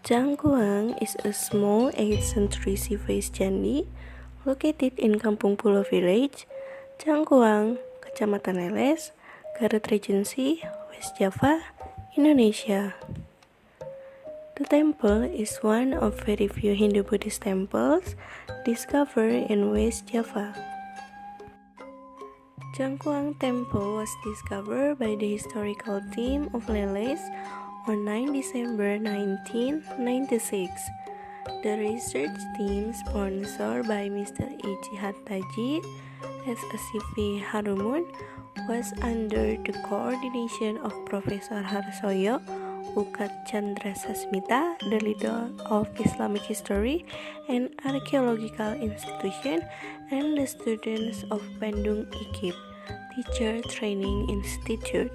Jangkuang is a small 8th century Sivais candi located in Kampung Pulo Village, Jangkuang, Kecamatan Leles, Garut Regency, West Java, Indonesia. The temple is one of very few Hindu-Buddhist temples discovered in West Java. Jangkuang Temple was discovered by the historical team of Leles on 9 December 1996. The research team, sponsored by Mr. Iji Hattaji as a CV Harumun, was under the coordination of Professor Harsoyo Ukat Chandra Sasmita, the leader of Islamic History and Archaeological Institution, and the students of Bandung IKIP Teacher Training Institute.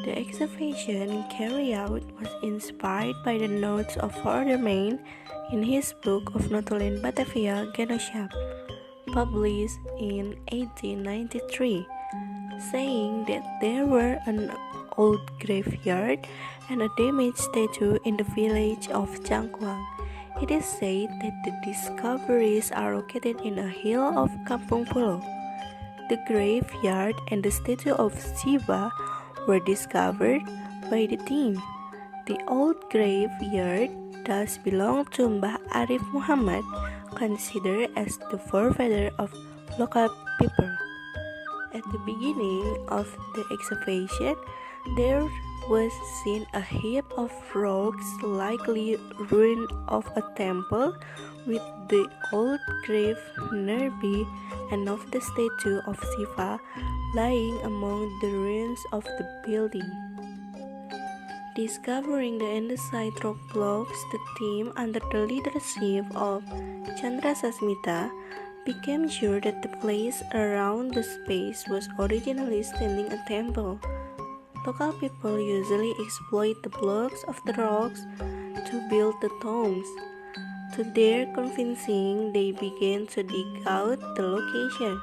The excavation carried out was inspired by the notes of Father Main in his book of Notulen Batavia Genotype, published in 1893, saying that there were an old graveyard and a damaged statue in the village of Jangkuang. It is said that the discoveries are located in a hill of Kampung Pulo. The graveyard and the statue of Shiva were discovered by the team. The old graveyard thus belonged to Mbah Arif Muhammad, considered as the forefather of local people. At the beginning of the excavation, there was seen a heap of rocks, likely ruin of a temple, with the old grave nearby and of the statue of Shiva lying among the ruins of the building. Discovering the andesite rock blocks, the team, under the leadership of Chandra Sasmita, became sure that the place around the space was originally standing a temple. Local people usually exploit the blocks of the rocks to build the tombs. To their convincing, they began to dig out the location.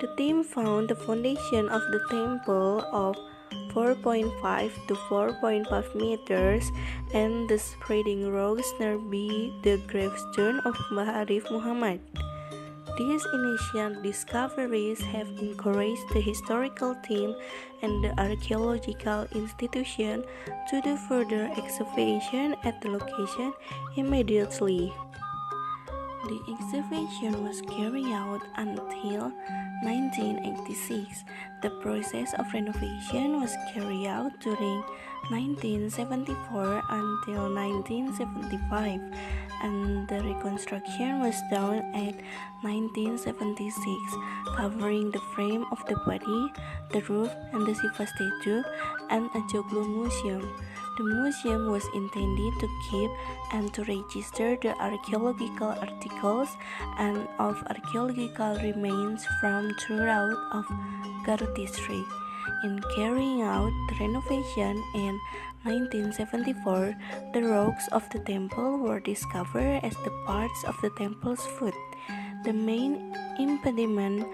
The team found the foundation of the temple of 4.5 to 4.5 meters and the spreading rocks nearby the gravestone of Mbah Arif Muhammad. These initial discoveries have encouraged the historical team and the archaeological institution to do further excavation at the location immediately. The excavation was carried out until 1986. The process of renovation was carried out during 1974 until 1975, and the reconstruction was done at 1976, covering the frame of the body, the roof, and the Shiva statue, and a Joglo museum. The museum was intended to keep and to register the archaeological articles and of archaeological remains from throughout of Garut district. In carrying out the renovation in 1974, the rocks of the temple were discovered as the parts of the temple's foot. The main impediment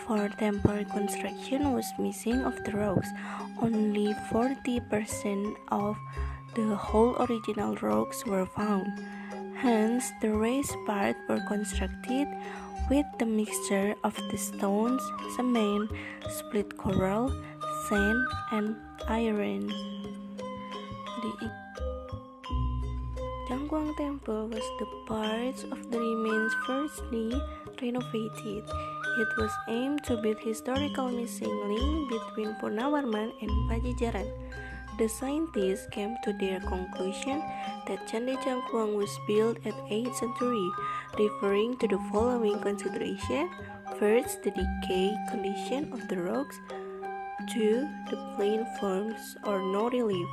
for temple reconstruction was missing of the rocks. Only 40% of the whole original rocks were found. Hence, the raised part were constructed with the mixture of the stones, cement, split coral, sand, and iron. The Jangkuang Temple was the parts of the remains firstly renovated. It was aimed to build historical missing link between Purnawarman and Pajajaran. The scientists came to their conclusion that Candi Jangkuang was built at 8th century, referring to the following consideration: first, the decay condition of the rocks; 2, the plain forms or no relief.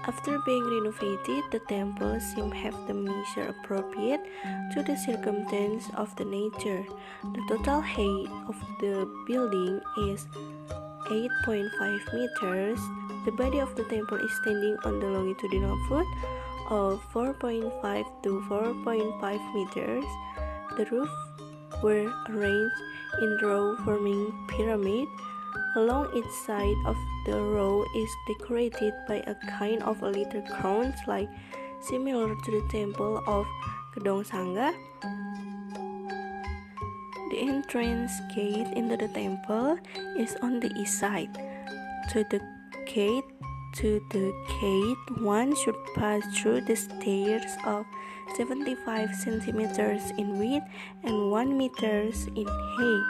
After being renovated, the temple seemed have the measure appropriate to the circumstance of the nature. The total height of the building is 8.5 meters. The body of the temple is standing on the longitudinal foot of 4.5 to 4.5 meters. The roof were arranged in row forming pyramid along each side of the row is decorated by a kind of a little crown like similar to the temple of Gedong Sangga. The entrance gate into the temple is on the east side. To the gate, one should pass through the stairs of 75 centimeters in width and 1 meters in height.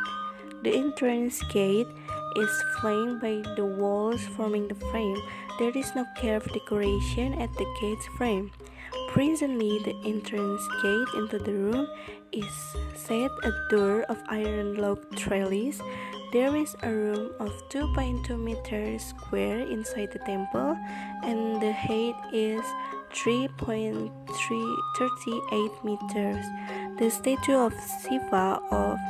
The entrance gate is flanked by the walls forming the frame. There is no carved decoration at the gate's frame. Presently, the entrance gate into the room is set a door of iron log trellis. There is a room of 2.2 meters square inside the temple, and the height is 3.38 meters. The statue of Shiva of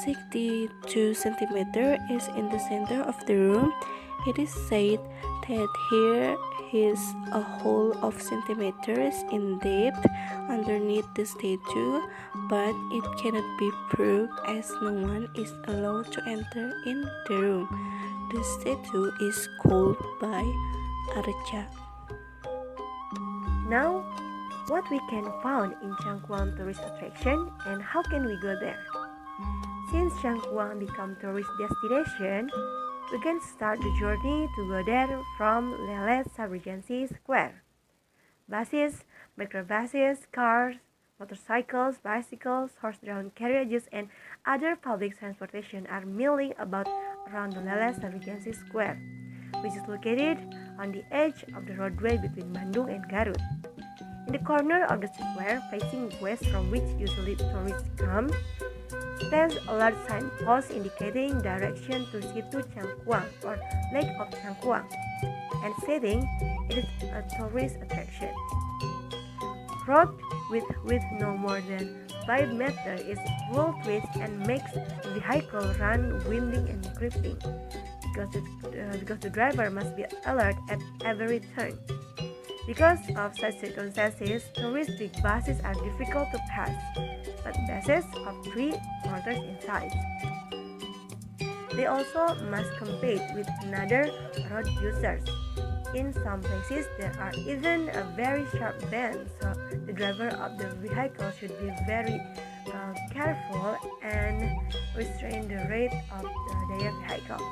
62 centimeters is in the center of the room. It is said that here is a hole of centimeters in depth underneath the statue, but it cannot be proved as no one is allowed to enter in the room. The statue is called by Arca. Now, what we can find in Changkuang tourist attraction and how can we go there? Since Changkuang become tourist destination, we can start the journey to go there from Leles Sub-Regency Square. Buses, microbuses, cars, motorcycles, bicycles, horse-drawn carriages, and other public transportation are milling about around the Leles Sub-Regency Square, which is located on the edge of the roadway between Bandung and Garut. In the corner of the square facing west, from which usually tourists come, stands a large signpost indicating direction to Situ Changkuang or Lake of Changkuang, and stating it is a tourist attraction. Road with no more than 5 meters is full twist and makes the vehicle run winding and creeping, because the driver must be alert at every turn. Because of such circumstances, touristic buses are difficult to pass, but buses of 3/4 in size. They also must compete with another road users. In some places, there are even a very sharp bend, so the driver of the vehicle should be very careful and restrain the rate of their vehicle.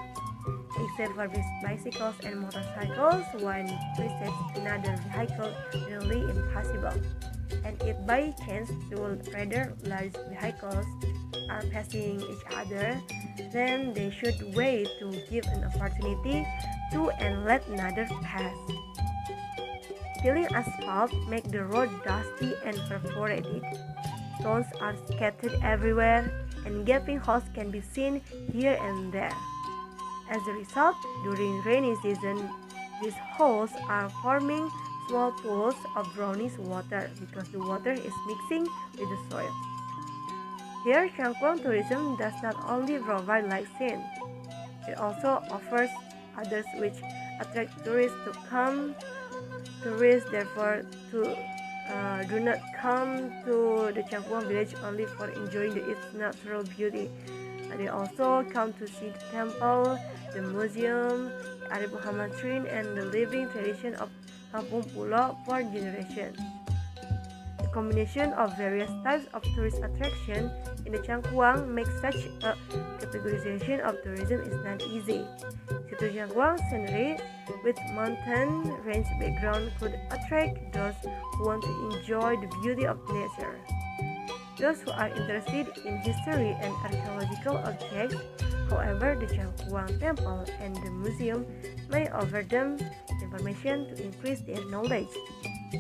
Except for bicycles and motorcycles, one presets another vehicle nearly impossible. And if by chance two rather large vehicles are passing each other, then they should wait to give an opportunity to and let another pass. Peeling asphalt make the road dusty and perforated. Stones are scattered everywhere, and gaping holes can be seen here and there. As a result, during rainy season, these holes are forming small pools of brownish water because the water is mixing with the soil. Here, Changkuang tourism does not only provide light scene, it also offers others which attract tourists to come. Tourists therefore do not come to the Changkuang village only for enjoying its natural beauty. They also come to see the temple, the museum, the Arif Muhammad Shrine, and the living tradition of Kampung Pulo for generations. The combination of various types of tourist attraction in the Changkuang makes such a categorization of tourism is not easy. Situ Changkuang scenery with mountain range background could attract those who want to enjoy the beauty of nature. Those who are interested in history and archaeological objects, however, the Changkuang temple and the museum may offer them information to increase their knowledge.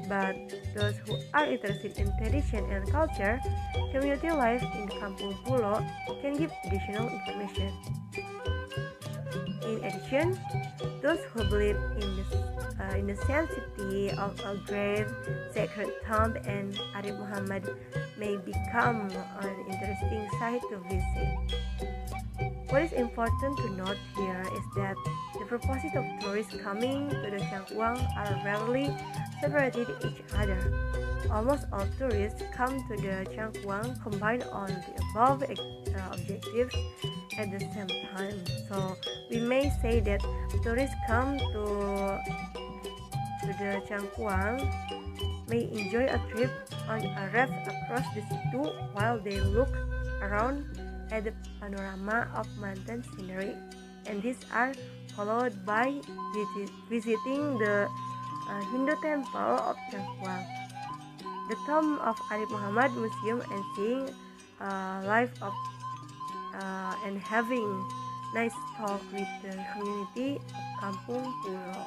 But those who are interested in tradition and culture, community life in Kampung Pulo can give additional information. In addition, those who believe in the sanctity of a grave, sacred tomb, and Arif Muhammad may become an interesting site to visit. What is important to note here is that the proportion of tourists coming to the Changkuang are rarely separated each other. Almost all tourists come to the Changkuang combined on the above objectives at the same time. So we may say that tourists come to the Changkuang may enjoy a trip on a raft across the Situ while they look around at the panorama of mountain scenery, and these are followed by visiting the Hindu temple of Changkuang, the tomb of Arif Muhammad Museum, and seeing life of and having nice talk with the community of Kampung Pulo.